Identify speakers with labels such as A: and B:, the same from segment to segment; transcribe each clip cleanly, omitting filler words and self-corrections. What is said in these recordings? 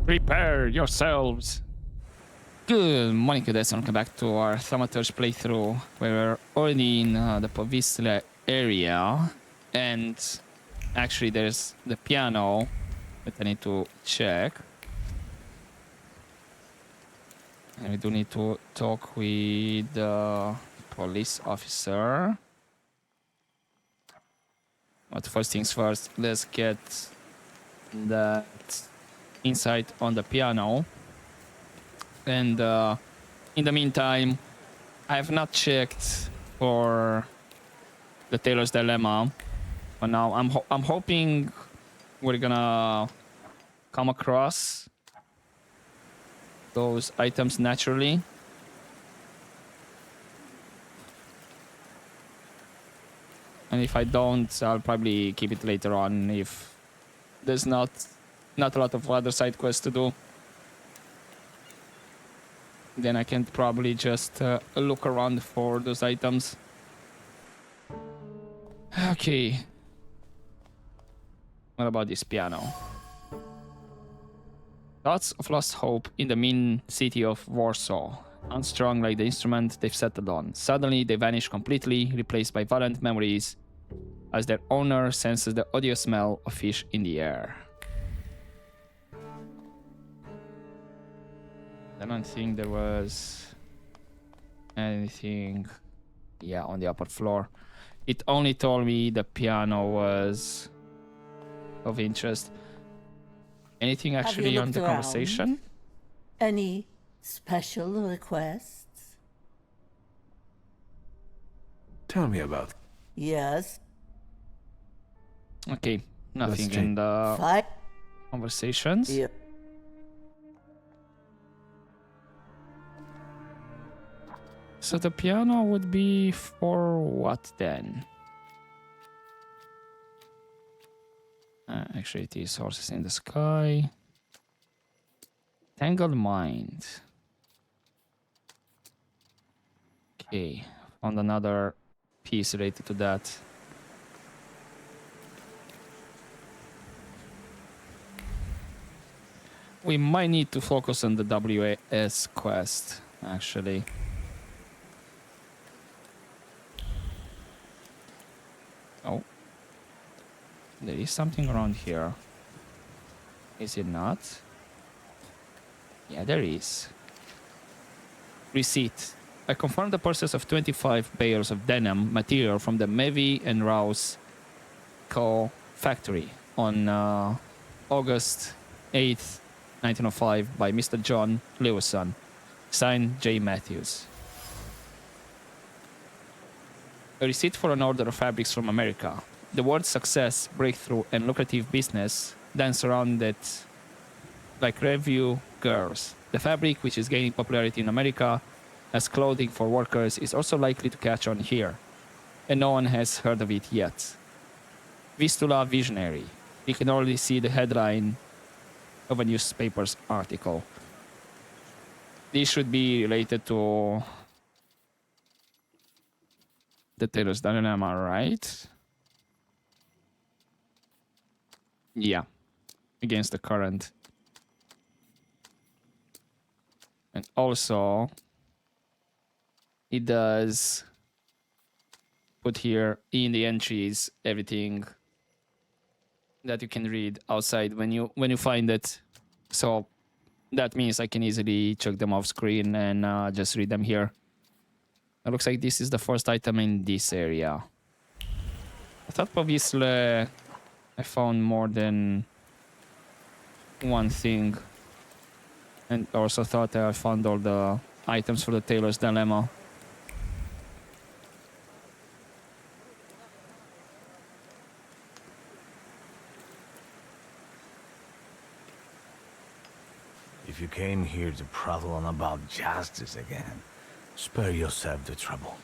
A: Prepare yourselves. Good morning, guys, and welcome back to our Thaumaturge playthrough, where we're already in the Povisle area, and actually there's the piano that I need to check. And we do need to talk with the police officer. But first things first, let's get that insight on the piano. And in the meantime, I have not checked for the Taylor's Dilemma. But now I'm hoping we're gonna come across those items naturally. And if I don't, I'll probably keep it later on if there's not a lot of other side quests to do. Then I can probably just look around for those items. Okay. What about this piano? Thoughts of lost hope in the mean city of Warsaw. Unstrung like the instrument they've settled on. Suddenly they vanish completely, replaced by violent memories, as their owner senses the odious smell of fish in the air. I don't think there was anything, on the upper floor. It only told me the piano was of interest. Anything actually on the conversation?
B: Any special requests?
C: Tell me about.
B: Yes.
A: Okay, nothing in the conversations.
B: Yeah.
A: So the piano would be for what then? Actually, it is Horses in the Sky. Tangled Mind. Okay, found another piece related to that. We might need to focus on the WAS quest, actually. Oh. There is something around here. Is it not? Yeah, there is. Receipt. I confirmed the purchase of 25 bales of denim material from the Mevi and Rouse Co. factory on August 8th, 1905 by Mr. John Lewison. Signed, J. Matthews. A receipt for an order of fabrics from America. The word success, breakthrough, and lucrative business dance around it like review girls. The fabric, which is gaining popularity in America as clothing for workers, is also likely to catch on here, and no one has heard of it yet. Vistula Visionary. You can already see the headline of a newspaper's article. This should be related to the Taylor's Dilemma, right? Yeah, against the current. And also, it does put here in the entries everything that you can read outside when you find it. So that means I can easily check them off screen and just read them here. It looks like this is the first item in this area. I thought obviously I found more than one thing, and also thought I found all the items for the Taylor's Dilemma.
C: If you came here to prattle on about justice again, spare yourself the trouble.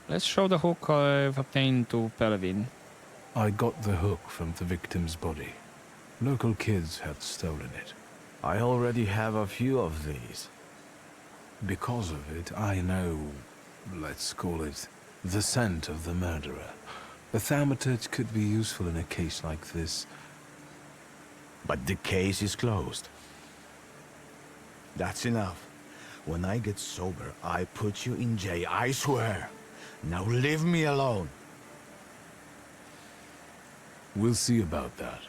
A: Let's show the hook I've obtained to Pelevin.
C: I got the hook from the victim's body. Local kids had stolen it. I already have a few of these. Because of it, I know, let's call it, the scent of the murderer. A Thaumaturge could be useful in a case like this.
D: But the case is closed. That's enough. When I get sober, I put you in jail, I swear. Now leave me alone.
C: We'll see about that.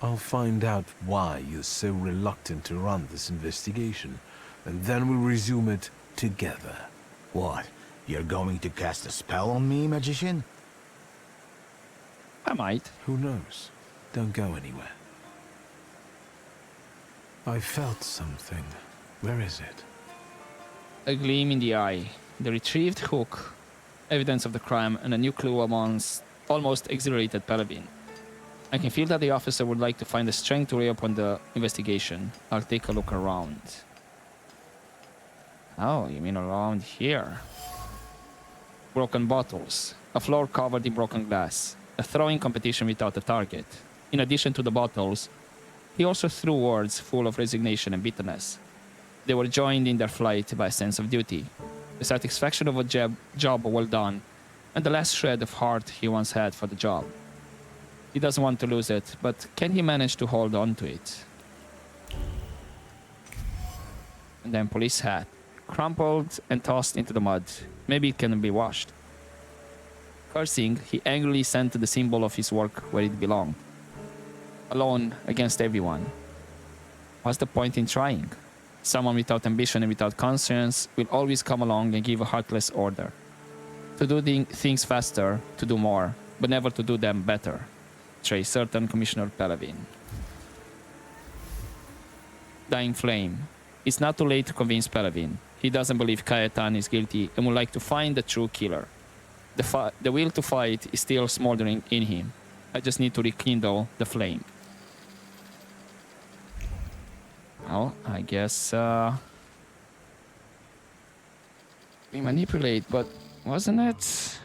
C: I'll find out why you're so reluctant to run this investigation, and then we'll resume it together.
D: What? You're going to cast a spell on me, magician?
A: I might.
C: Who knows? Don't go anywhere. I felt something. Where is it?
A: A gleam in the eye. The retrieved hook. Evidence of the crime and a new clue amongst almost exhilarated Paladin. I can feel that the officer would like to find the strength to reopen the investigation. I'll take a look around. Oh, you mean around here? Broken bottles. A floor covered in broken glass. A throwing competition without a target. In addition to the bottles, he also threw words full of resignation and bitterness. They were joined in their flight by a sense of duty, the satisfaction of a job well done, and the last shred of heart he once had for the job. He doesn't want to lose it, but can he manage to hold on to it? And then police hat, crumpled and tossed into the mud. Maybe it can be washed. Cursing, he angrily sent the symbol of his work where it belonged. Alone against everyone. What's the point in trying? Someone without ambition and without conscience will always come along and give a heartless order. To do things faster, to do more, but never to do them better. Trey certain Commissioner Paladin. Dying Flame. It's not too late to convince Paladin. He doesn't believe Cayetan is guilty and would like to find the true killer. The will to fight is still smoldering in him. I just need to rekindle the flame. Well, I guess we manipulate, but wasn't it?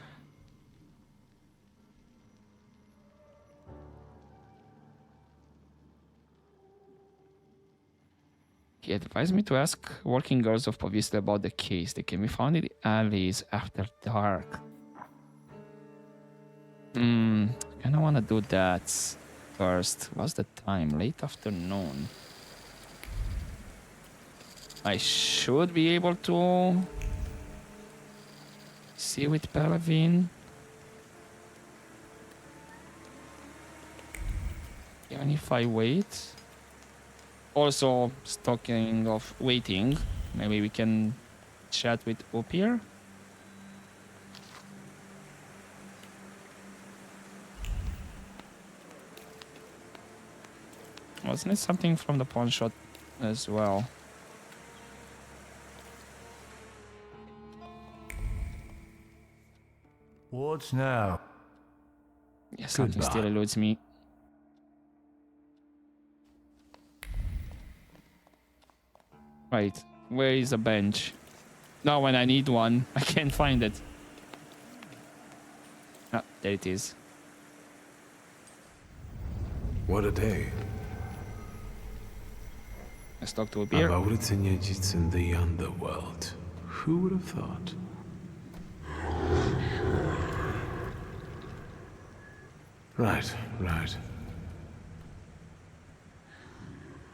A: He advised me to ask working girls of Povista about the case. They can be found in the alleys after dark. Kinda wanna do that first. What's the time? Late afternoon. I should be able to see with Paladin. Even if I wait. Also, talking of waiting, maybe we can chat with Upir. Wasn't it something from the pawn shop as well?
C: What now?
A: Yeah, something
C: Goodbye.
A: still eludes me. Right, where is a bench? Now when I need one, I can't find it. Ah, there it is.
C: What a day.
A: Let's talk to a beer.
C: It's in the underworld. Who would have thought? Right.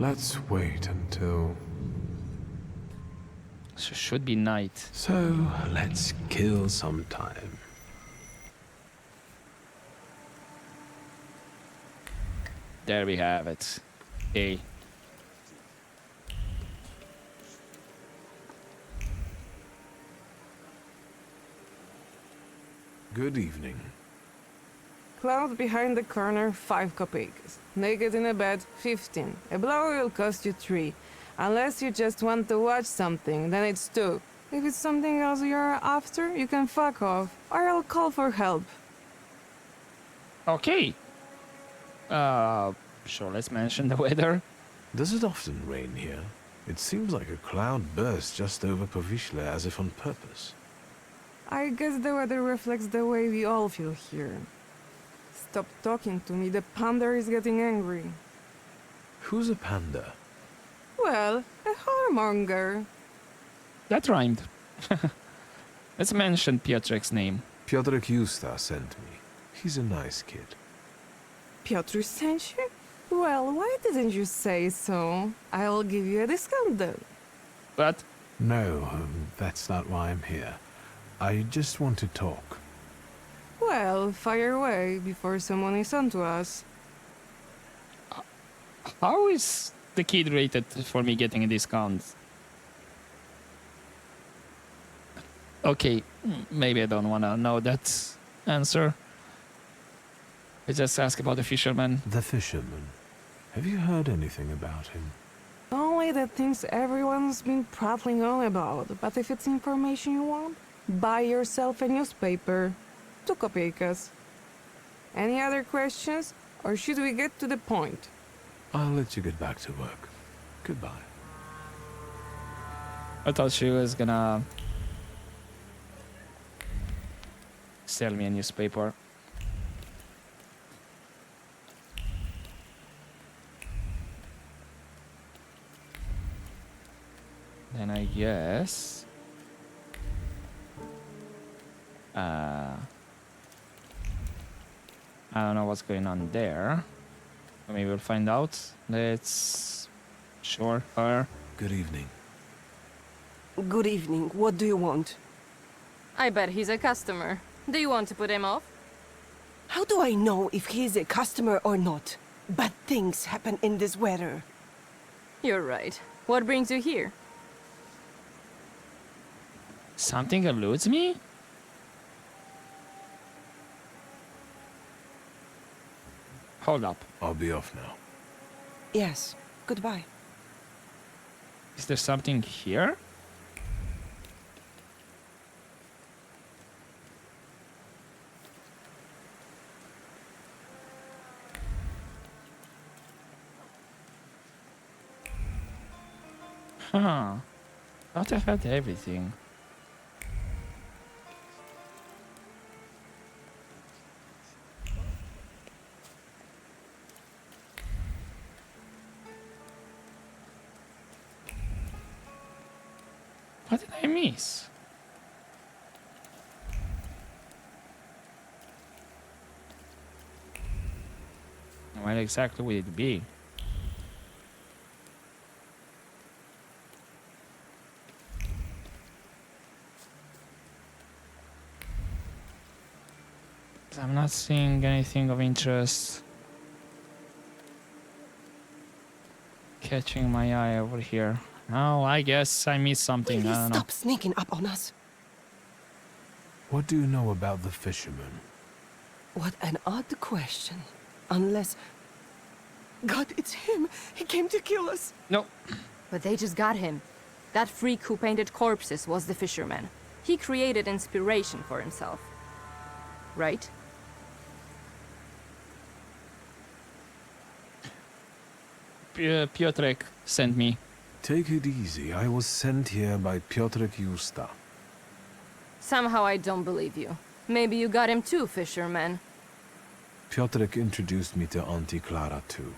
C: Let's wait until...
A: Should be night.
C: So, let's kill some time.
A: There we have it. Okay.
C: Good evening.
E: Cloud behind the corner, 5 kopecks. Naked in a bed, 15. A blow will cost you 3. Unless you just want to watch something, then it's 2. If it's something else you're after, you can fuck off, or I'll call for help.
A: Okay. Sure, let's mention the weather.
C: Does it often rain here? It seems like a cloud burst just over Povishla as if on purpose.
E: I guess the weather reflects the way we all feel here. Stop talking to me, the panda is getting angry.
C: Who's a panda?
E: Well, a whoremonger.
A: That rhymed. Let's mention Piotrek's name.
C: Piotrek Justa sent me. He's a nice kid.
E: Piotr sent you? Well, why didn't you say so? I'll give you a discount then.
A: But
C: No, that's not why I'm here. I just want to talk.
E: Well, fire away before someone is onto us.
A: how is the kid rated for me getting a discount? Okay, maybe I don't want to know that answer. I just ask about the fisherman.
C: The fisherman. Have you heard anything about him?
E: Only the things everyone's been prattling on about. But if it's information you want, buy yourself a newspaper. 2 kopeikas. Any other questions? Or should we get to the point?
C: I'll let you get back to work. Goodbye.
A: I thought she was gonna sell me a newspaper. Then I guess I don't know what's going on there. Maybe we'll find out. Let's sure her.
C: Good evening.
F: Good evening. What do you want?
G: I bet he's a customer. Do you want to put him off?
F: How do I know if he's a customer or not? Bad things happen in this weather.
G: You're right. What brings you here?
A: Something eludes me? Hold up.
C: I'll be off now.
F: Yes. Goodbye.
A: Is there something here? Huh. Thought I had everything. What did I miss? Where exactly would it be? I'm not seeing anything of interest catching my eye over here. Oh, I guess I missed something.
F: Will
A: I
F: you
A: don't know.
F: stop sneaking up on us?
C: What do you know about the fisherman?
F: What an odd question. Unless... God, it's him! He came to kill us!
A: No.
G: But they just got him. That freak who painted corpses was the fisherman. He created inspiration for himself. Right?
A: Piotrek sent me.
C: Take it easy. I was sent here by Piotrek Justa.
G: Somehow I don't believe you. Maybe you got him too, fisherman.
C: Piotrek introduced me to Auntie Clara too.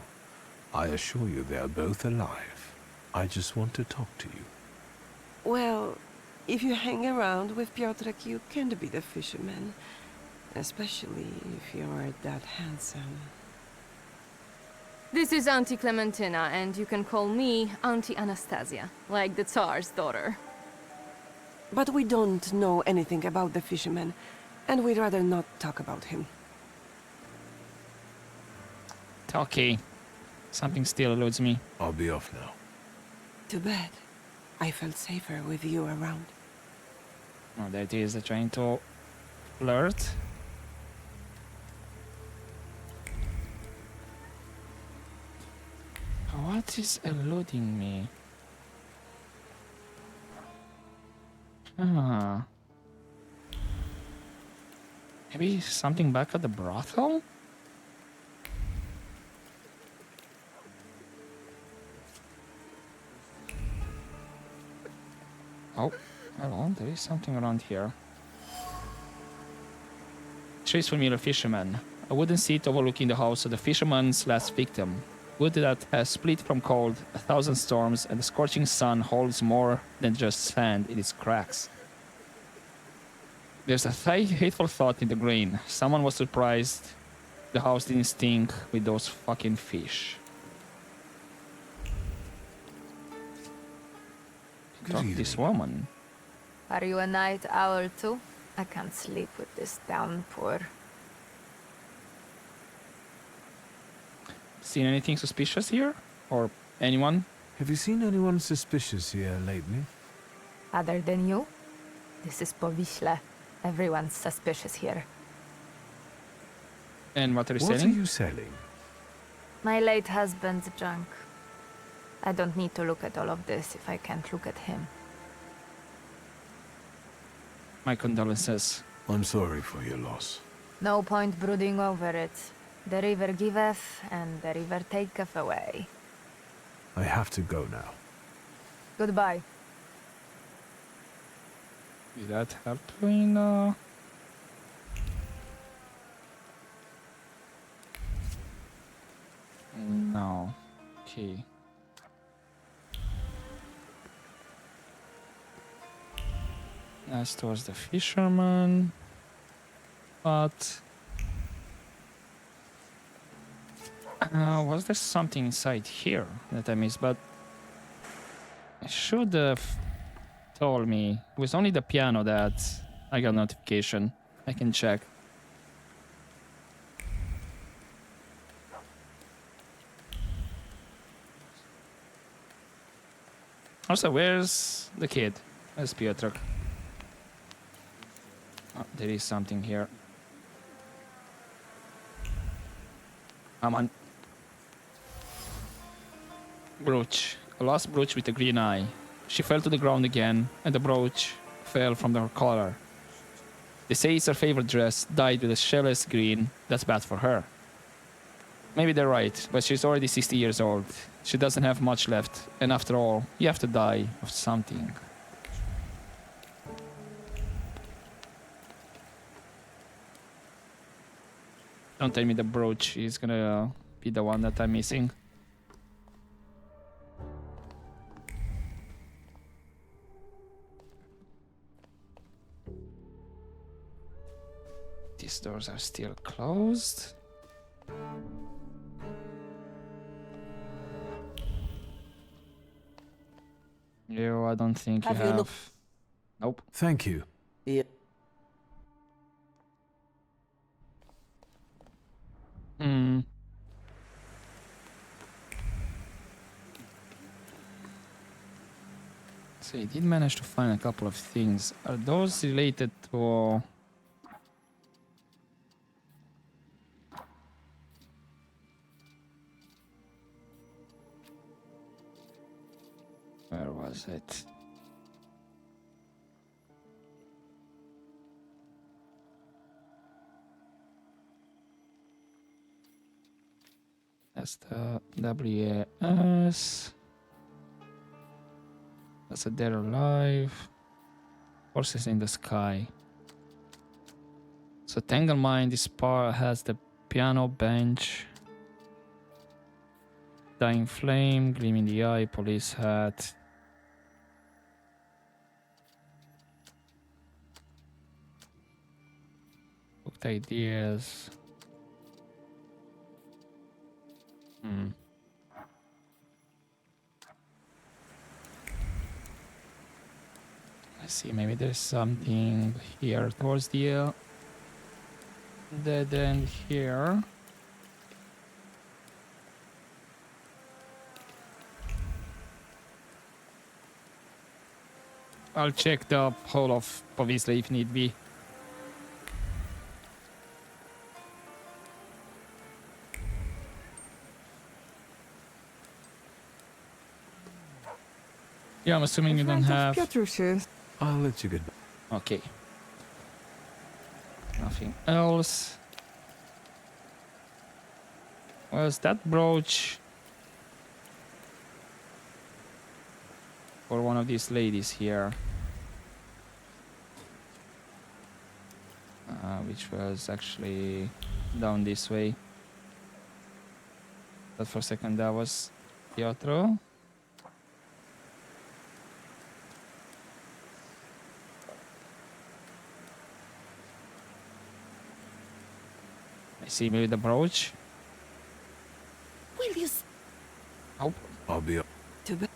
C: I assure you they are both alive. I just want to talk to you.
F: Well, if you hang around with Piotrek, you can't be the fisherman. Especially if you're that handsome.
G: This is Auntie Clementina, and you can call me Auntie Anastasia, like the Tsar's daughter.
F: But we don't know anything about the fisherman, and we'd rather not talk about him.
A: Okay. Something still eludes me.
C: I'll be off now.
F: Too bad. I felt safer with you around.
A: Oh, there it is. They're trying to flirt. What is eluding me? Ah. Maybe something back at the brothel? Oh, hello, there is something around here. Trace familiar fisherman. A wooden seat overlooking the house of the fisherman's last victim. Wood that has split from cold, 1,000 storms, and the scorching sun holds more than just sand in its cracks. There's a hateful thought in the grain. Someone was surprised the house didn't stink with those fucking fish. Talk to this woman.
H: Are you a night owl too? I can't sleep with this downpour.
A: Seen anything suspicious here? Or anyone?
C: Have you seen anyone suspicious here lately?
H: Other than you? This is Povisle. Everyone's suspicious here.
A: And what are you
C: What are
A: selling?
C: you selling?
H: My late husband's junk. I don't need to look at all of this if I can't look at him.
A: My condolences.
C: I'm sorry for your loss.
H: No point brooding over it. The river giveth, and the river taketh away.
C: I have to go now.
H: Goodbye.
A: Did that help in No. Okay. That's towards the fisherman. But was there something inside here that I missed? But I should have told me. It was only the piano that I got notification. I can check. Also, where's the kid? Where's Piotr? Oh, there is something here. Come on. Brooch. A lost brooch with a green eye. She fell to the ground again, and the brooch fell from her collar. They say it's her favorite dress, dyed with a shelless green. That's bad for her. Maybe they're right, but she's already 60 years old. She doesn't have much left, and after all, you have to die of something. Don't tell me the brooch is gonna be the one that I'm missing. These doors are still closed. No, I don't think
B: Have
A: you
B: you
A: have.
B: looked-
A: Nope.
C: Thank you.
B: Yeah.
A: Hmm. So you did manage to find a couple of things. Are those related to... Where was it? That's the WAS. That's a Dead or Alive. Horses in the Sky. So Tangle Mine, this part has the piano bench. Dying Flame, Gleam in the Eye, Police Hat. Booked Ideas. Let's see, maybe there's something here towards the dead end here. I'll check the whole of Povisle if need be. Yeah, I'm assuming you don't have...
E: Piotrus's.
C: I'll let you get back.
A: Okay. Nothing else. Was that brooch for one of these ladies here? Which was actually down this way. But for a second that was Piotr. I see me with the brooch.
F: Will you
A: Oh.
C: I'll be...
F: to bed?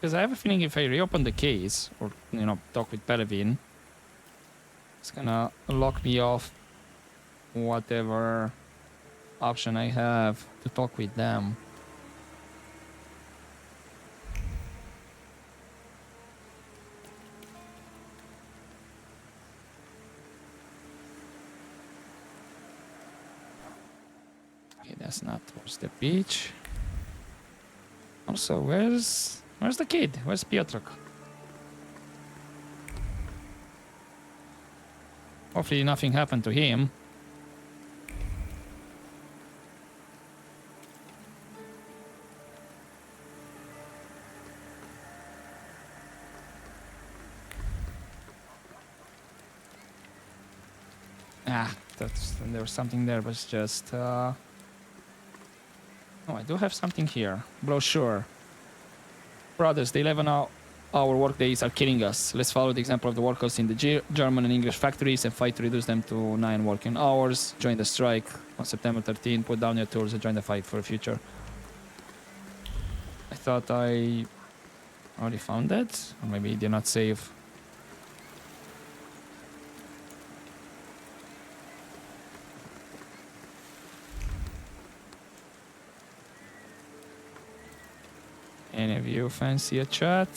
A: Because I have a feeling if I reopen the case, or, you know, talk with Pelevin, it's gonna lock me off whatever option I have to talk with them. Okay, that's not towards the beach. Also, where's the kid? Where's Piotrek? Hopefully nothing happened to him. Ah, there was something there, but it's just oh, I do have something here. Brochure. Brothers, the 11-hour workdays are killing us. Let's follow the example of the workers in the German and English factories and fight to reduce them to 9 working hours. Join the strike on September 13. Put down your tools and join the fight for a future. I thought I already found that, or maybe it did not save. Any of you fancy a chat?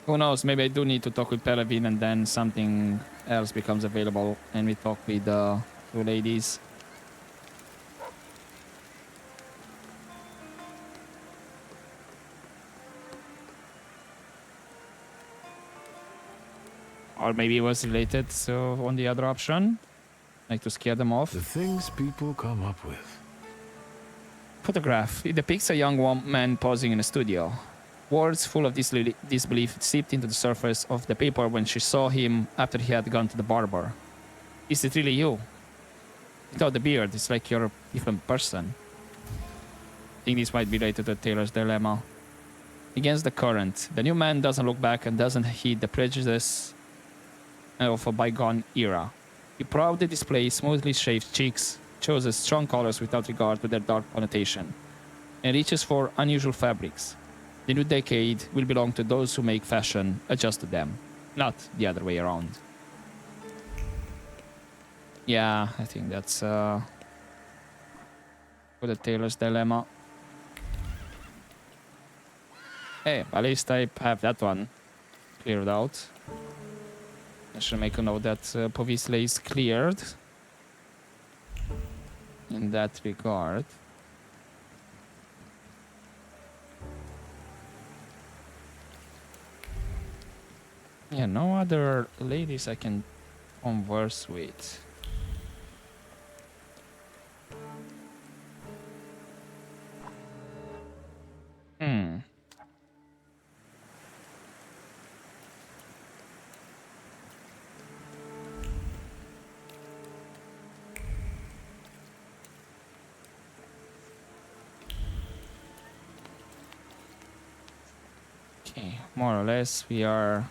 A: Who knows, maybe I do need to talk with Pelevin and then something else becomes available and we talk with the two ladies. Or maybe it was related to on the other option, like to scare them off.
C: The things people come up with.
A: Photograph. It depicts a young man posing in a studio. Words full of disbelief seeped into the surface of the paper when she saw him after he had gone to the barber. Is it really you? Without the beard, it's like you're a different person. I think this might be related to Taylor's dilemma. Against the current, the new man doesn't look back and doesn't heed the prejudice of a bygone era. He proudly displays smoothly shaved cheeks, chooses strong colors without regard to their dark connotation, and reaches for unusual fabrics. The new decade will belong to those who make fashion adjust to them, not the other way around. Yeah, I think that's for the Taylor's dilemma. Hey, at least I have that one cleared out. I should make a note that Povisle is cleared in that regard. Yeah, no other ladies I can converse with. Okay, more or less we are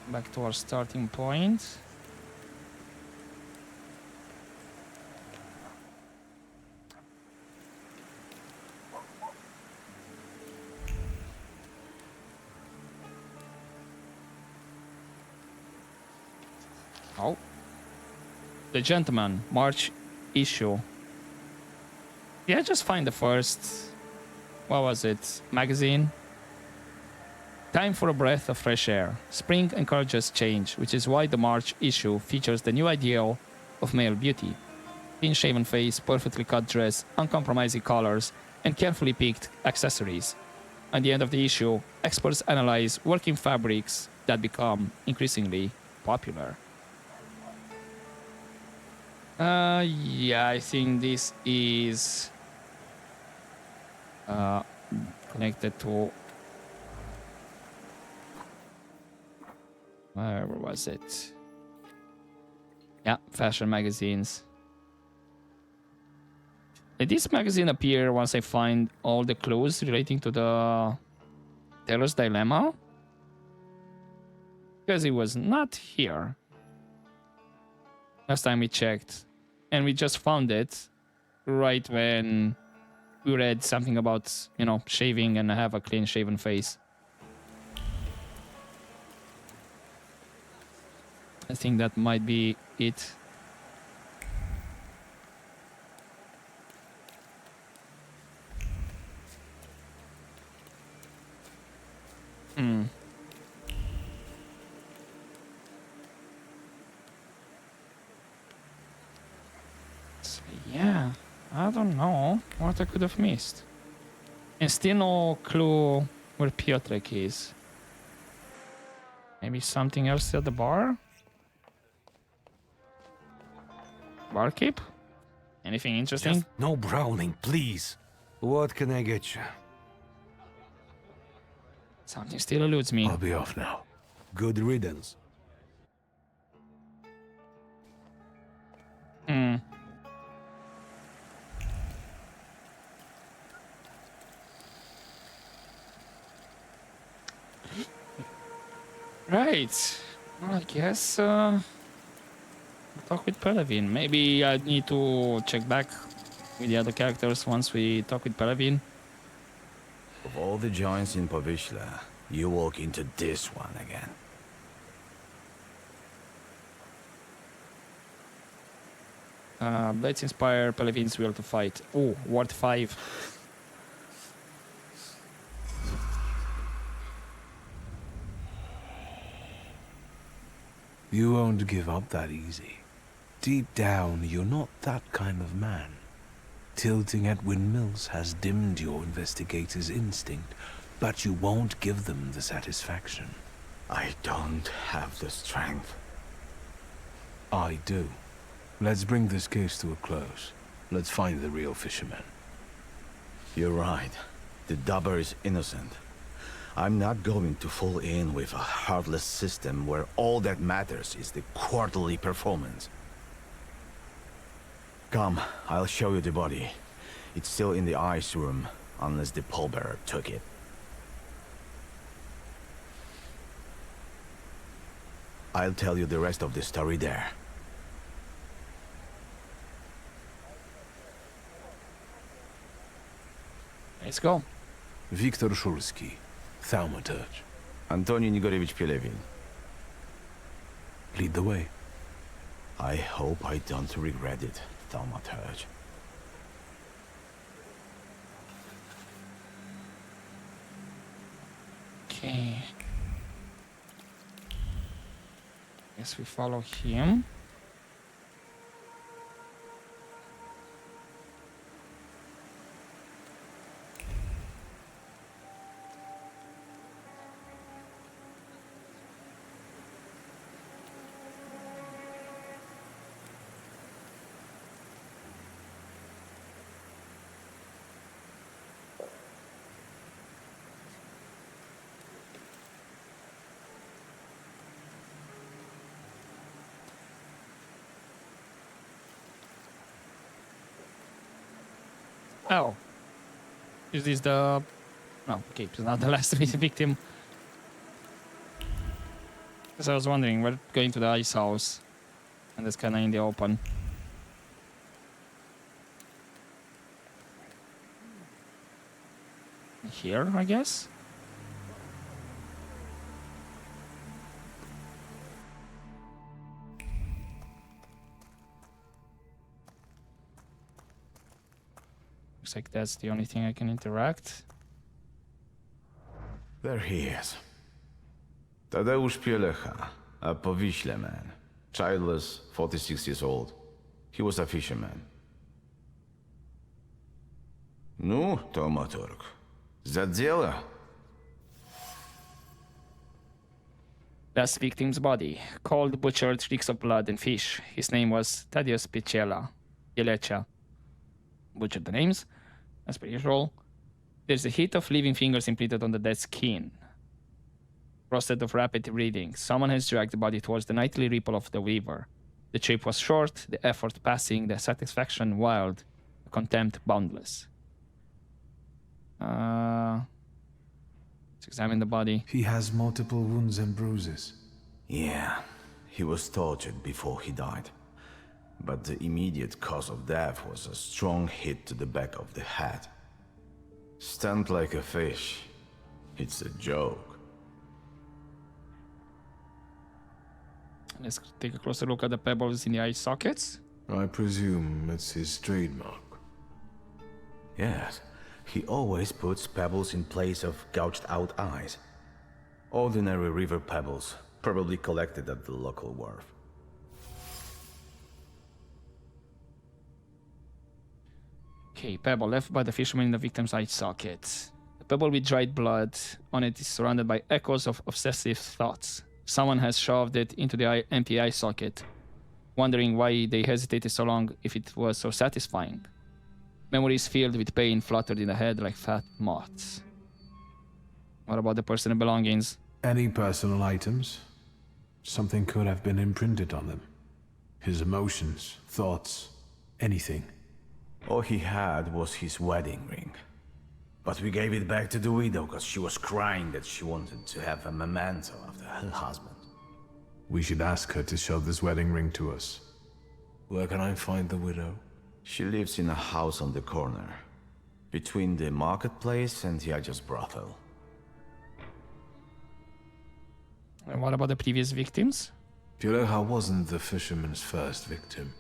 A: back to our starting point. Oh. The Gentleman, March issue. Yeah, just find the first, what was it, magazine? Time for a breath of fresh air. Spring encourages change, which is why the March issue features the new ideal of male beauty. Clean-shaven face, perfectly cut dress, uncompromising colors, and carefully picked accessories. At the end of the issue, experts analyze working fabrics that become increasingly popular. Yeah, I think this is connected to... Where was it? Yeah, fashion magazines. Did this magazine appear once I find all the clues relating to the Taylor's dilemma? Because it was not here last time we checked. And we just found it right when we read something about, you know, shaving and have a clean shaven face. I think that might be it. So, yeah, I don't know what I could have missed. And still no clue where Piotrek is. Maybe something else at the bar? Barkeep? Anything interesting?
C: Just no brawling, please. What can I get you?
A: Something still eludes me.
C: I'll be off now. Good riddance.
A: Right. Well, I guess talk with Pelavin. Maybe I need to check back with the other characters once we talk with Pelavin.
D: Of all the joints in Povishla, you walk into this one again.
A: Let's inspire Pelavin's will to fight. Oh, Ward 5.
C: You won't give up that easy. Deep down, you're not that kind of man. Tilting at windmills has dimmed your investigator's instinct, but you won't give them the satisfaction.
D: I don't have the strength.
C: I do. Let's bring this case to a close. Let's find the real fisherman.
D: You're right. The Dubber is innocent. I'm not going to fall in with a heartless system where all that matters is the quarterly performance. Come, I'll show you the body. It's still in the ice room, unless the pallbearer took it. I'll tell you the rest of the story there.
A: Let's go.
C: Viktor Szulski, Thaumaturge.
D: Antoni Nigorevich Pelevin.
C: Lead the way.
D: I hope I don't regret it, Thaumaturge.
A: Okay. Guess we follow him. Oh. Is this the... No, okay, it's not the last victim. Because I was wondering, we're going to the ice house. And that's kind of in the open. Here, I guess? Looks like that's the only thing I can interact.
D: There he is. Tadeusz Pielecha, a Powiśle man. Childless, 46 years old. He was a fisherman. Ну, Thaumaturge, за дело.
A: Last victim's body. Cold, butchered, reeks of blood and fish. His name was Tadeusz Pielecha. Butchered the names, as per usual. There's a hit of living fingers imprinted on the dead skin. Frosted of rapid reading. Someone has dragged the body towards the nightly ripple of the river. The trip was short, the effort passing, the satisfaction wild, the contempt boundless. Let's examine the body.
C: He has multiple wounds and bruises.
D: Yeah, he was tortured before he died. But the immediate cause of death was a strong hit to the back of the head. Stunned like a fish. It's a joke.
A: Let's take a closer look at the pebbles in the eye sockets.
C: I presume it's his trademark.
D: Yes, he always puts pebbles in place of gouged out eyes. Ordinary river pebbles, probably collected at the local wharf.
A: Okay, pebble left by the fisherman in the victim's eye socket. The pebble with dried blood on it is surrounded by echoes of obsessive thoughts. Someone has shoved it into the empty eye socket, wondering why they hesitated so long if it was so satisfying. Memories filled with pain fluttered in the head like fat moths. What about the personal belongings?
C: Any personal items? Something could have been imprinted on them. His emotions, thoughts, anything.
D: All he had was his wedding ring. But we gave it back to the widow because she was crying that she wanted to have a memento after her husband.
C: We should ask her to show this wedding ring to us. Where can I find the widow?
D: She lives in a house on the corner, between the marketplace and Yaja's brothel.
A: And what about the previous victims?
C: Pilecha wasn't the fisherman's first victim.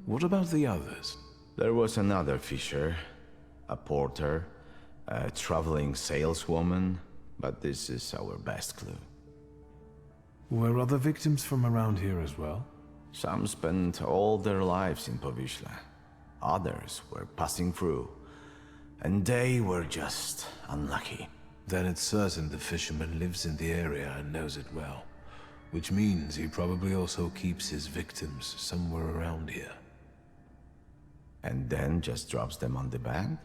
C: What about the others?
D: There was another fisher, a porter, a traveling saleswoman, but this is our best clue.
C: Were other victims from around here as well?
D: Some spent all their lives in Powiśle. Others were passing through, and they were just unlucky.
C: Then it's certain the fisherman lives in the area and knows it well. Which means he probably also keeps his victims somewhere around here.
D: And then just drops them on the band?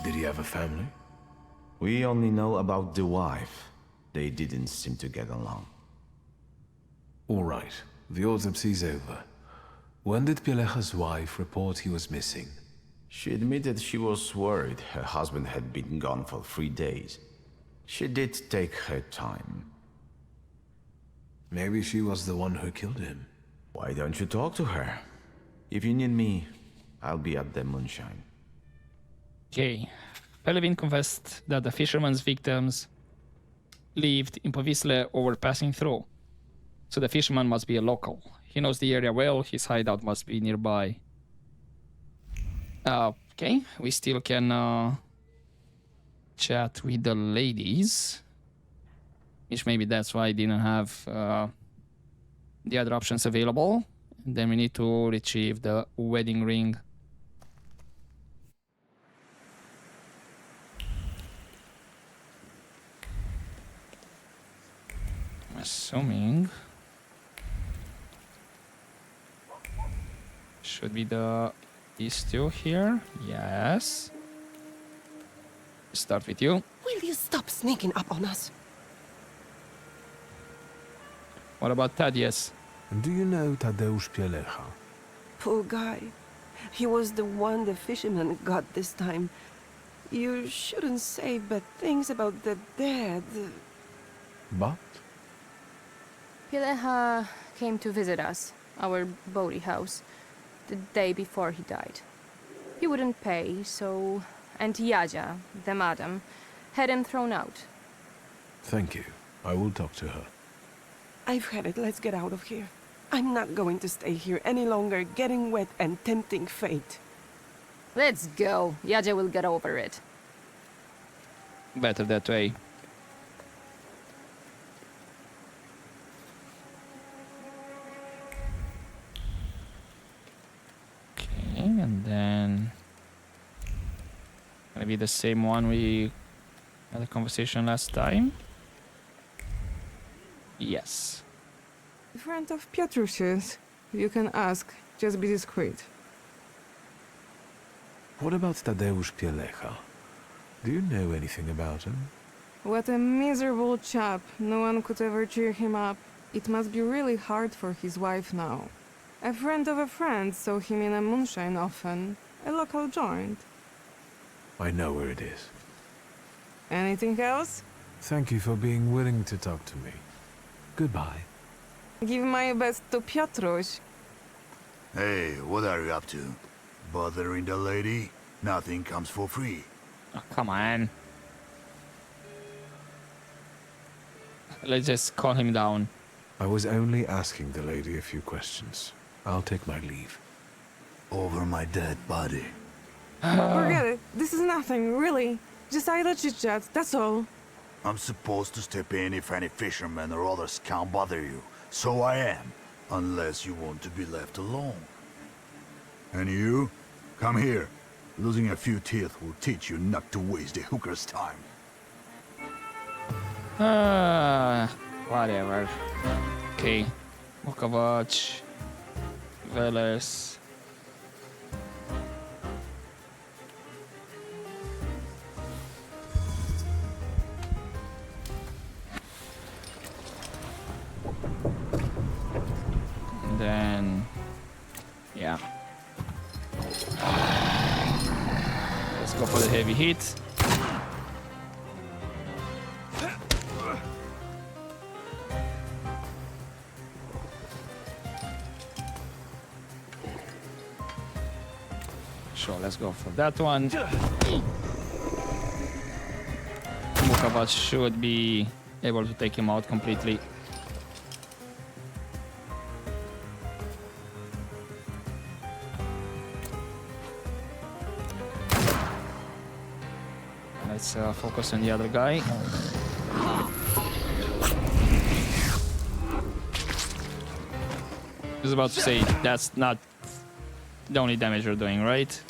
C: Did he have a family?
D: We only know about the wife. They didn't seem to get along.
C: All right, the autopsy's over. When did Pilecha's wife report he was missing?
D: She admitted she was worried her husband had been gone for 3 days. She did take her time.
C: Maybe she was the one who killed him.
D: Why don't you talk to her? If you need me, I'll be at the moonshine.
A: Okay. Pelevin confessed that the fisherman's victims lived in Powiśle or were passing through. So the fisherman must be a local. He knows the area well, his hideout must be nearby. Okay, we still can chat with the ladies. Which maybe that's why I didn't have the other options available. And then we need to retrieve the wedding ring. I'm assuming should be these two here. Yes. Start with you.
F: Will you stop sneaking up on us?
A: What about Thaddeus?
C: And do you know Tadeusz Pielecha?
F: Poor guy. He was the one the fisherman got this time. You shouldn't say bad things about the dead.
C: But?
G: Pilecha came to visit us, our boaty house, the day before he died. He wouldn't pay, so... And Jadzia, the madam, had him thrown out.
C: Thank you. I will talk to her.
F: I've had it. Let's get out of here. I'm not going to stay here any longer, getting wet and tempting fate.
G: Let's go. Jadzia will get over it.
A: Better that way. Okay, and then maybe the same one we had a conversation last time. Yes.
E: In front of Piotrusius, you can ask. Just be discreet.
C: What about Tadeusz Pielecha? Do you know anything about him?
E: What a miserable chap. No one could ever cheer him up. It must be really hard for his wife now. A friend of a friend saw him in a moonshine often. A local joint.
C: I know where it is.
E: Anything else?
C: Thank you for being willing to talk to me. Goodbye.
E: Give my best to Piotruś.
I: Hey, what are you up to? Bothering the lady? Nothing comes for free.
A: Oh, come on. Let's just call him down.
C: I was only asking the lady a few questions. I'll take my leave.
I: Over my dead body.
E: Forget it. This is nothing, really. Just idle chit-chat, that's all.
I: I'm supposed to step in if any fishermen or others can't bother you. So I am. Unless you want to be left alone. And you? Come here. Losing a few teeth will teach you not to waste the hooker's time.
A: Whatever. Okay. Vukovac. Veles. And then, yeah. Let's go for the heavy hit. Sure, let's go for that one. Vukovac should be able to take him out completely. Let's focus on the other guy. I was about to say, that's not the only damage you're doing, right?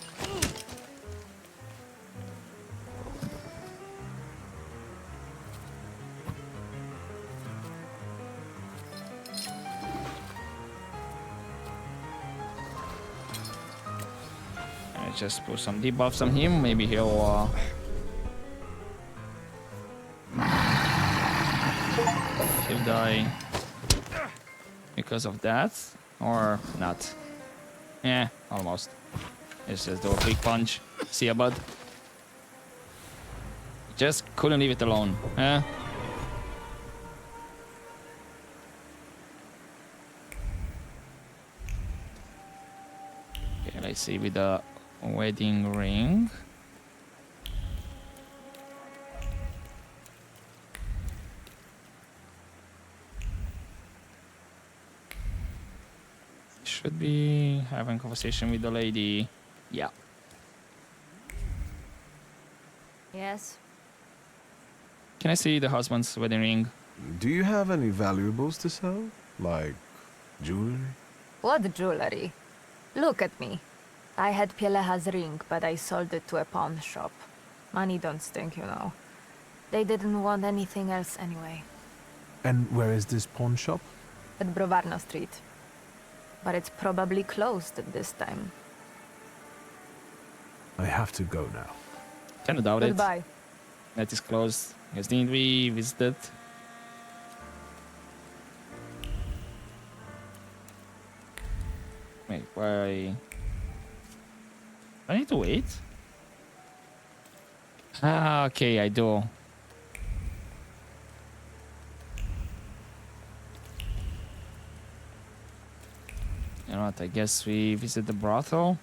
A: Let's just put some debuffs on him. Maybe he'll die because of that, or not. Yeah, almost. Let's just do a quick punch. See ya, bud. Just couldn't leave it alone. Eh? Okay, let's see with the wedding ring. Should be having conversation with the lady. Yeah.
H: Yes.
A: Can I see the husband's wedding ring?
C: Do you have any valuables to sell? Like jewelry?
H: What jewelry? Look at me. I had Pieleha's ring, but I sold it to a pawn shop. Money don't stink, you know. They didn't want anything else anyway.
C: And where is this pawn shop?
H: At Browarno Street. But it's probably closed at this time.
C: I have to go now.
A: Kinda doubt it.
H: Goodbye.
A: That is closed. Yes, didn't we visit it? Wait, why? I need to wait? Ah, okay, I do. You know what, I guess we visit the brothel.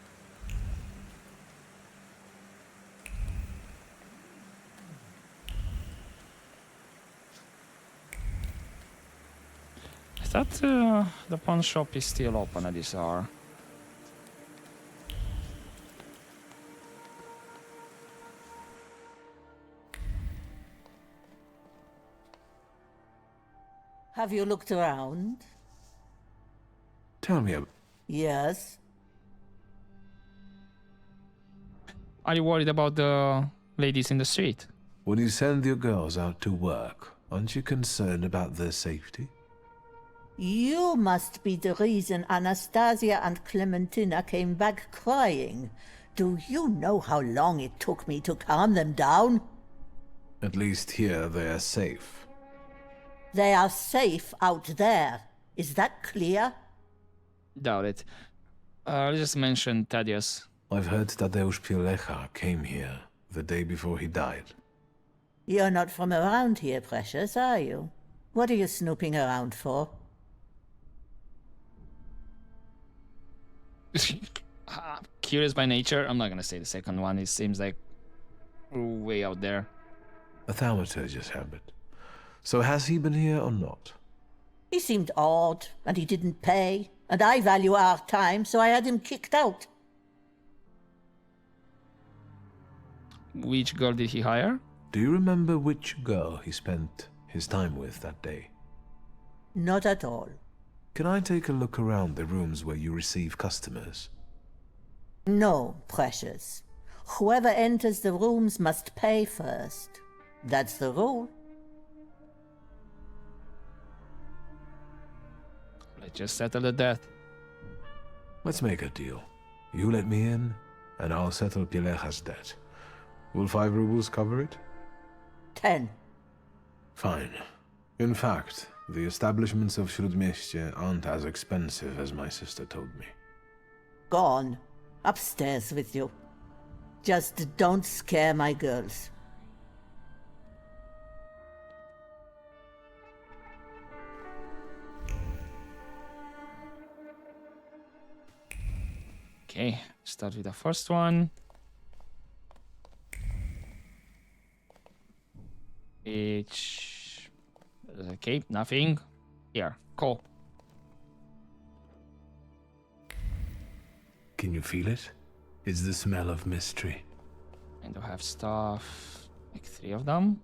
A: I thought the pawn shop is still open at this hour.
B: Have you looked around?
C: Tell me,
B: Yes.
A: Are you worried about the ladies in the street?
C: when you send your girls out to work, aren't you concerned about their safety?
B: You must be the reason Anastasia and Clementina came back crying. Do you know how long it took me to calm them down?
C: At least here they are safe.
B: They are safe out there. Is that clear?
A: Doubt it. Let's just mention Thaddeus.
C: I've heard Tadeusz Pielecha came here the day before he died.
B: You're not from around here, Precious, are you? What are you snooping around for?
A: Curious by nature. I'm not gonna say the second one. It seems like way out there.
C: A Thaumaturge's habit. So has he been here or not?
B: He seemed odd, and he didn't pay. And I value our time, so I had him kicked out.
A: Which girl did he hire?
C: Do you remember which girl he spent his time with that day?
B: Not at all.
C: Can I take a look around the rooms where you receive customers?
B: No, Precious. Whoever enters the rooms must pay first. That's the rule.
A: Let's just settle the debt.
C: Let's make a deal. You let me in, and I'll settle Pielecha's debt. Will 5 rubles cover it?
B: 10.
C: Fine. In fact, the establishments of Śródmieście aren't as expensive as my sister told me.
B: Gone. Upstairs with you. Just don't scare my girls.
A: Okay, start with the first one. Okay, nothing. Here, cool.
C: Can you feel it? It's the smell of mystery.
A: And I have stuff, like 3 of them.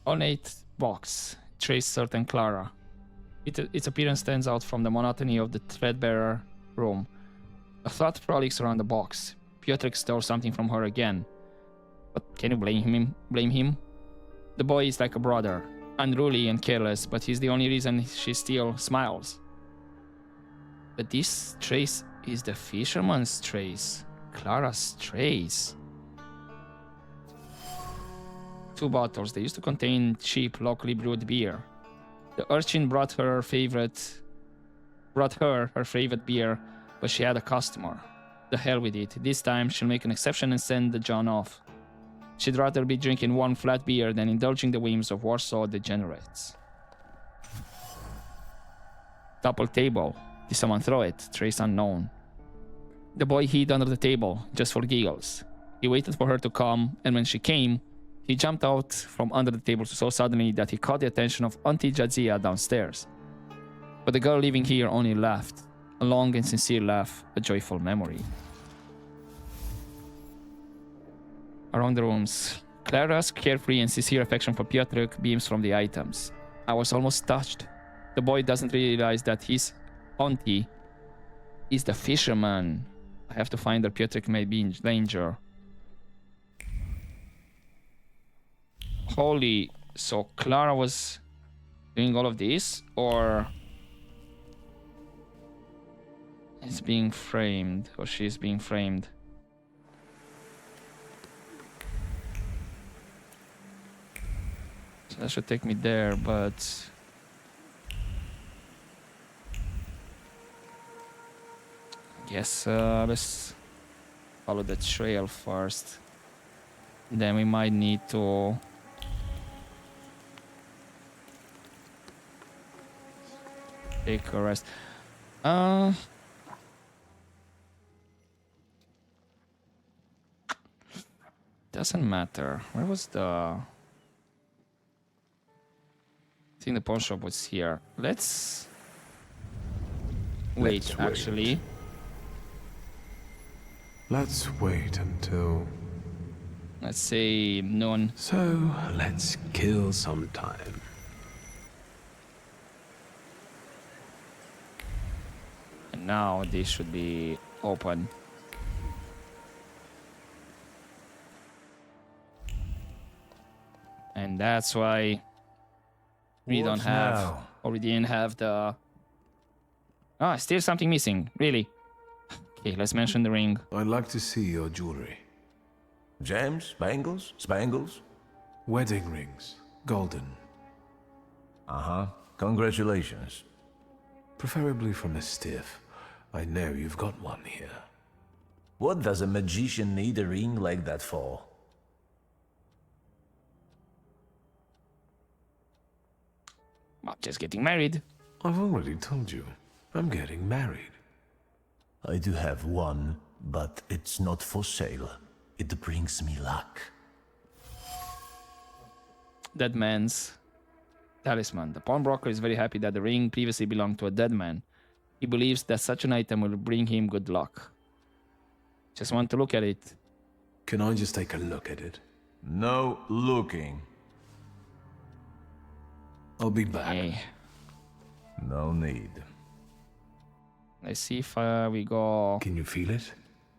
A: Ornate box, trace certain Clara. Its appearance stands out from the monotony of the threadbare room. A thought prolix around the box. Piotrek stole something from her again. But can you blame him? The boy is like a brother, unruly and careless, but he's the only reason she still smiles. But this trace is the fisherman's trace. Clara's trace. 2 bottles. They used to contain cheap, locally brewed beer. The urchin brought her her favorite beer, but she had a customer. The hell with it. This time she'll make an exception and send the John off. She'd rather be drinking warm flat beer than indulging the whims of Warsaw degenerates. Double table. Did someone throw it? Trace unknown. The boy hid under the table, just for giggles. He waited for her to come, and when she came, he jumped out from under the table so suddenly that he caught the attention of Auntie Jadzia downstairs. But the girl living here only laughed. A long and sincere laugh, a joyful memory. Around the rooms, Clara's carefree and sincere affection for Piotrek beams from the items. I was almost touched. The boy doesn't realize that his auntie is the fisherman. I have to find her. Piotrek may be in danger. Holy, so Clara was doing all of this, or it's being framed, or she's being framed? So that should take me there, but I guess let's follow the trail first. Then we might need to take a rest. Doesn't matter. Where was the... I think the pawn shop was here. Let's wait, actually.
C: Let's wait until...
A: Let's say noon.
C: So, let's kill some time.
A: And now this should be open. And that's why we don't have, or we didn't have the... Ah, still something missing, really. Okay, let's mention the ring.
C: I'd like to see your jewelry.
D: Gems, bangles, spangles.
C: Wedding rings. Golden.
D: Uh-huh. Congratulations.
C: Preferably from a stiff. I know you've got one here.
D: What does a magician need a ring like that for?
A: Well, just getting married.
C: I've already told you. I'm getting married.
J: I do have one, but it's not for sale. It brings me luck.
A: Dead man's talisman. The pawnbroker is very happy that the ring previously belonged to a dead man. He believes that such an item will bring him good luck. Just want to look at it.
C: Can I just take a look at it?
D: No looking.
C: I'll be back.
A: Hey,
D: No need.
A: let's see if we go...
C: Can you feel it?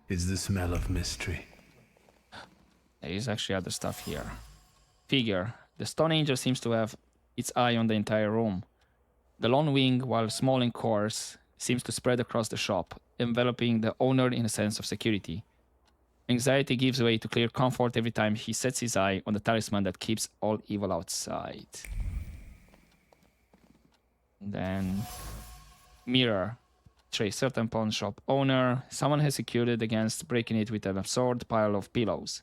C: It's the smell of mystery.
A: There is actually other stuff here. Figure. The Stone Angel seems to have its eye on the entire room. The lone wing, while small and coarse, seems to spread across the shop, enveloping the owner in a sense of security. Anxiety gives way to clear comfort every time he sets his eye on the talisman that keeps all evil outside. Then, mirror. Trace certain pawn shop owner. Someone has secured it against breaking it with an absurd pile of pillows.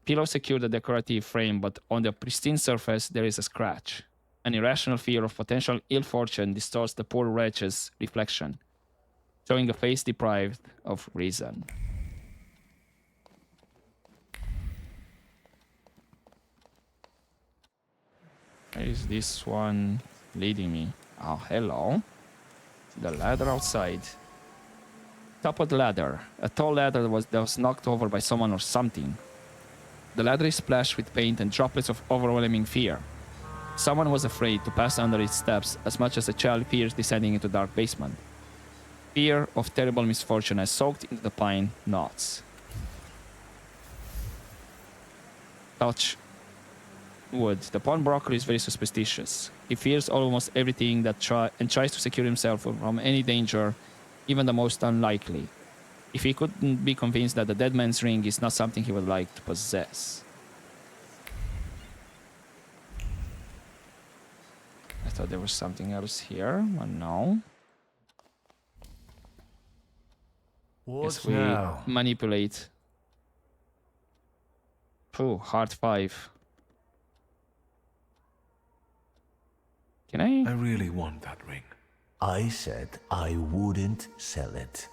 A: Pillows secure the decorative frame, but on the pristine surface there is a scratch. An irrational fear of potential ill fortune distorts the poor wretch's reflection, showing a face deprived of reason. Where is this one leading me? Oh, hello. The ladder outside. Top of the ladder. A tall ladder that was knocked over by someone or something. The ladder is splashed with paint and droplets of overwhelming fear. Someone was afraid to pass under its steps as much as a child fears descending into a dark basement. Fear of terrible misfortune has soaked into the pine knots. Touch wood. The pawnbroker is very superstitious. He fears almost everything that tries to secure himself from any danger, even the most unlikely. If he couldn't be convinced that the dead man's ring is not something he would like to possess. I thought there was something else here, but no.
J: What
A: Yes, we
J: now?
A: manipulate. Pooh, heart 5. Can I?
C: I really want that ring.
J: I said I wouldn't sell it.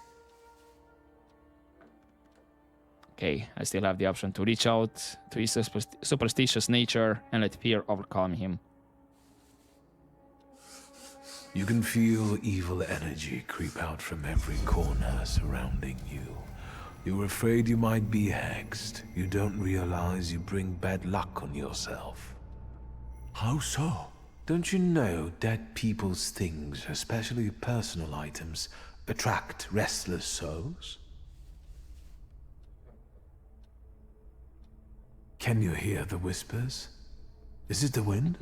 A: Okay, I still have the option to reach out to his superstitious nature and let fear overcome him.
C: You can feel evil energy creep out from every corner surrounding you. You're afraid you might be hexed. You don't realize you bring bad luck on yourself.
J: How so?
C: Don't you know dead people's things, especially personal items, attract restless souls? Can you hear the whispers? Is it the wind?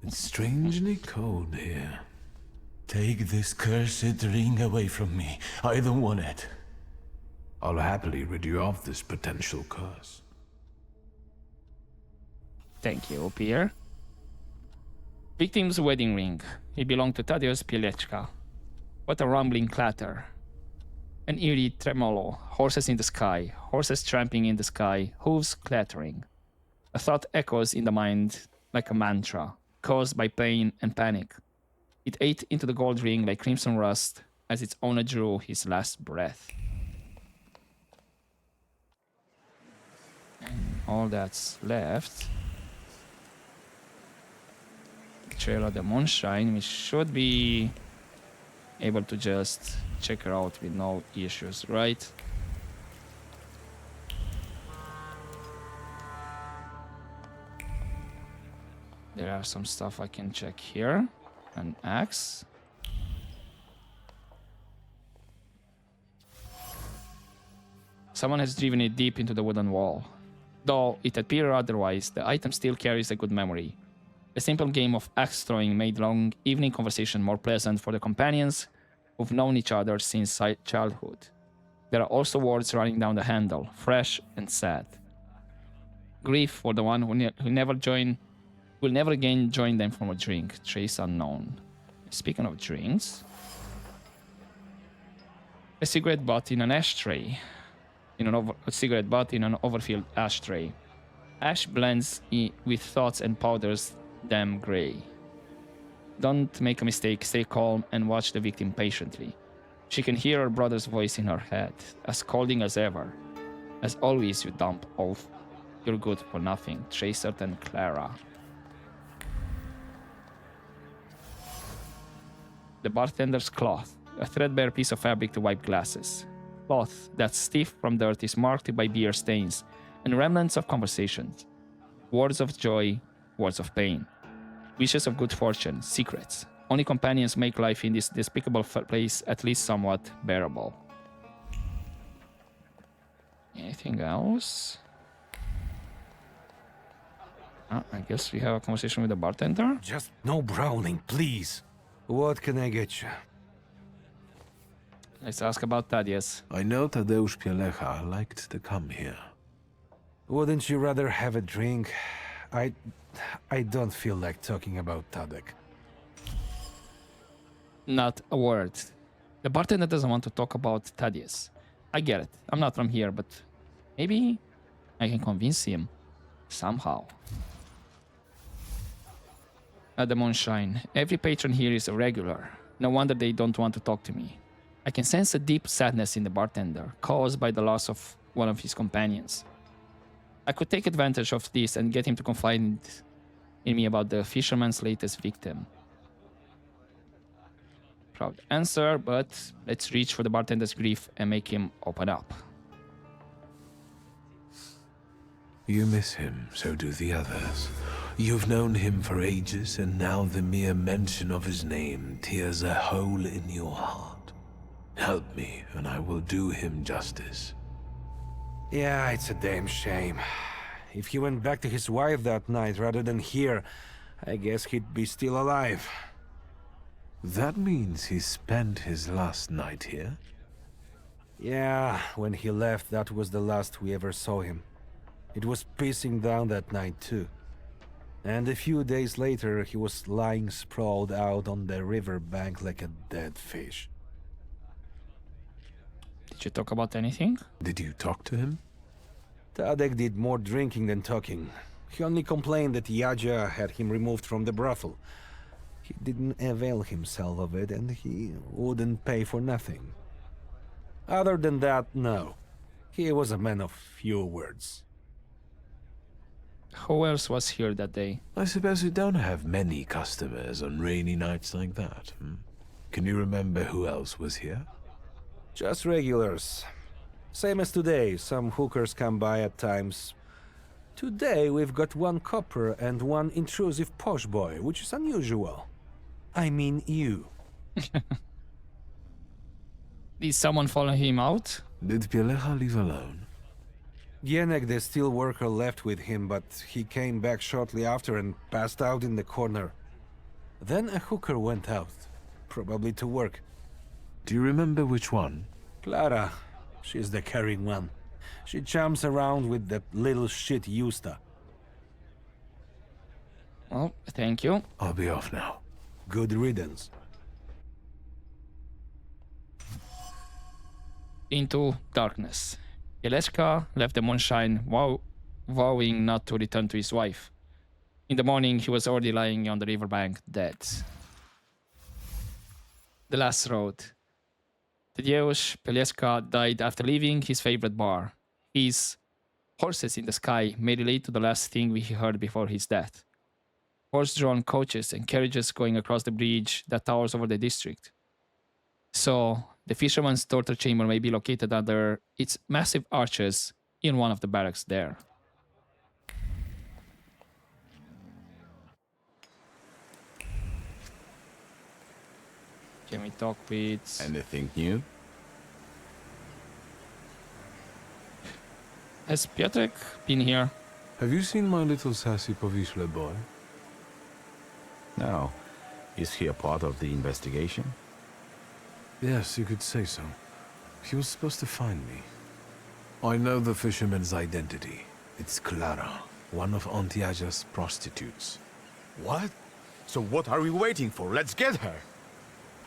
C: It's strangely cold here.
J: Take this cursed ring away from me. I don't want it.
C: I'll happily rid you of this potential curse.
A: Thank you, Pierre. Victim's wedding ring. It belonged to Tadeusz Pieleczka. What a rumbling clatter. An eerie tremolo. Horses in the sky. Horses tramping in the sky. Hooves clattering. A thought echoes in the mind like a mantra, caused by pain and panic. It ate into the gold ring like crimson rust as its owner drew his last breath. And all that's left. Trail of the Moonshine. We should be able to just check her out with no issues, right? There are some stuff I can check here. An axe. Someone has driven it deep into the wooden wall. Though it appears otherwise, the item still carries a good memory. A simple game of axe throwing made long evening conversation more pleasant for the companions who've known each other since childhood. There are also words running down the handle, fresh and sad. Grief for the one who never will never again join them from a drink. Trace unknown. Speaking of drinks, a cigarette butt in an ashtray. A cigarette butt in an overfilled ashtray. Ash blends with thoughts and powders them gray. Don't make a mistake, stay calm and watch the victim patiently. She can hear her brother's voice in her head, as scolding as ever. As always, you dump oaf. You're good for nothing. Tracer and Clara. The bartender's cloth, a threadbare piece of fabric to wipe glasses. Cloth that's stiff from dirt is marked by beer stains and remnants of conversations. Words of joy, words of pain. Wishes of good fortune, secrets. Only companions make life in this despicable place at least somewhat bearable. Anything else? I guess we have a conversation with the bartender.
C: Just no browning, please. What can I get you?
A: Let's ask about Thaddeus.
C: I know Tadeusz Pielecha liked to come here. Wouldn't you rather have a drink? I don't feel like talking about Tadek.
A: Not a word. The bartender doesn't want to talk about Thaddeus. I get it. I'm not from here, but maybe I can convince him somehow. At the Moonshine, every patron here is a regular. No wonder they don't want to talk to me. I can sense a deep sadness in the bartender, caused by the loss of one of his companions. I could take advantage of this and get him to confide in me about the fisherman's latest victim. Proud answer, but let's reach for the bartender's grief and make him open up.
C: You miss him, so do the others. You've known him for ages, and now the mere mention of his name tears a hole in your heart. Help me, and I will do him justice.
K: Yeah, it's a damn shame. If he went back to his wife that night rather than here, I guess he'd be still alive.
C: That means he spent his last night here?
K: Yeah, when he left, that was the last we ever saw him. It was pissing down that night too. And a few days later, he was lying sprawled out on the river bank like a dead fish.
A: Did you talk about anything?
C: Did you talk to him?
K: Tadek did more drinking than talking. He only complained that Yadzia had him removed from the brothel. He didn't avail himself of it, and he wouldn't pay for nothing. Other than that, no. He was a man of few words.
A: Who else was here that day?
C: I suppose you don't have many customers on rainy nights like that. Can you remember who else was here?
K: Just regulars. Same as today, some hookers come by at times. Today we've got one copper and one intrusive posh boy, which is unusual. I mean you.
A: Did someone follow him out?
C: Did Pielecha leave alone?
K: Jenek, the steel worker, left with him, but he came back shortly after and passed out in the corner. Then a hooker went out, probably to work.
C: Do you remember which one?
K: Clara. She's the carrying one. She chums around with that little shit Justa.
A: Well, thank you.
C: I'll be off now.
K: Good riddance.
A: Into darkness. Yeleshka left the Moonshine vowing not to return to his wife. In the morning, he was already lying on the riverbank, dead. The last road. Tadeusz Pielecha died after leaving his favorite bar. His horses in the sky may relate to the last thing we heard before his death. Horse-drawn coaches and carriages going across the bridge that towers over the district. So, the fisherman's torture chamber may be located under its massive arches in one of the barracks there. Can we talk with...
D: Anything new?
A: Has Piotrek been here?
C: Have you seen my little sassy Powiśle boy?
D: No. Is he a part of the investigation?
C: Yes, you could say so. He was supposed to find me. I know the fisherman's identity. It's Clara. One of Auntie Aja's prostitutes.
L: What? So what are we waiting for? Let's get her!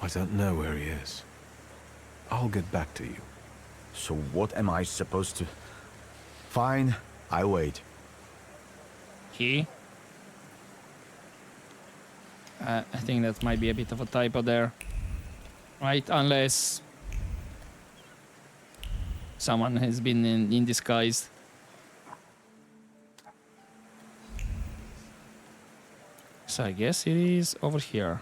C: I don't know where he is. I'll get back to you.
L: So what am I supposed to... Fine, I wait.
A: He? I think that might be a bit of a typo there. Right, unless someone has been in disguise. So I guess it is over here.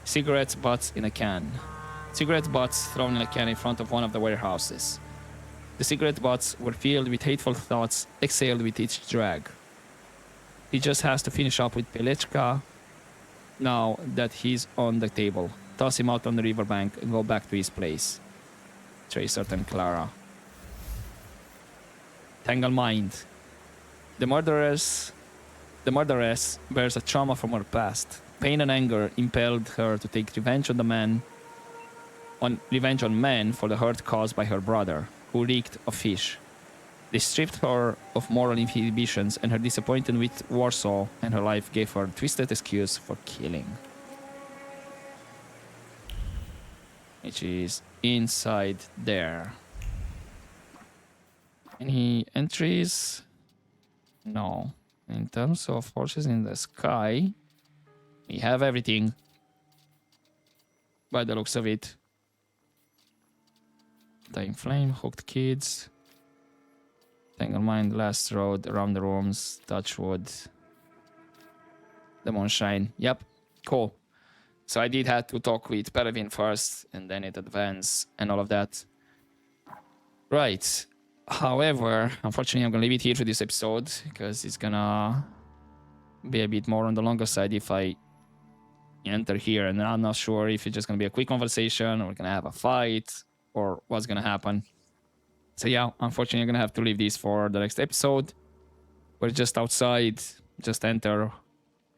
A: Cigarette butts in a can. Cigarette butts thrown in a can in front of one of the warehouses. The cigarette butts were filled with hateful thoughts exhaled with each drag. He just has to finish up with Pelechka now that he's on the table. Toss him out on the riverbank and go back to his place. Tracer and Clara. Tangle Mind. The murderess bears a trauma from her past. Pain and anger impelled her to take revenge on men for the hurt caused by her brother, who reeked of fish. They stripped her of moral inhibitions, and her disappointment with Warsaw and her life gave her a twisted excuse for killing. Which is inside there. Any entries? No. In terms of horses in the sky, we have everything. By the looks of it. Dying Flame, Hooked Kids. Tangle Mind, Last Road, Around the Rooms, Touchwood. The Moonshine. Yep, cool. So I did have to talk with Perevin first, and then it advanced, and all of that. Right. However, unfortunately, I'm gonna leave it here for this episode, because it's gonna be a bit more on the longer side if I enter here, and I'm not sure if it's just gonna be a quick conversation, or we're gonna have a fight, or what's gonna happen. So yeah, unfortunately, I'm gonna have to leave this for the next episode. We're just outside, just enter,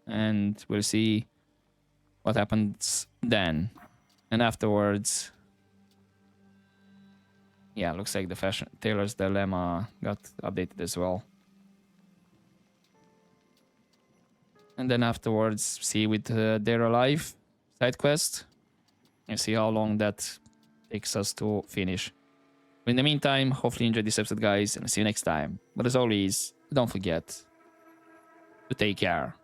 A: and we'll see what happens then. And afterwards, yeah, looks like the Fashion Taylor's Dilemma got updated as well. And then afterwards, see with They're Alive side quest, and see how long that takes us to finish. But in the meantime, hopefully you enjoyed this episode, guys, and I'll see you next time. But as always, don't forget to take care.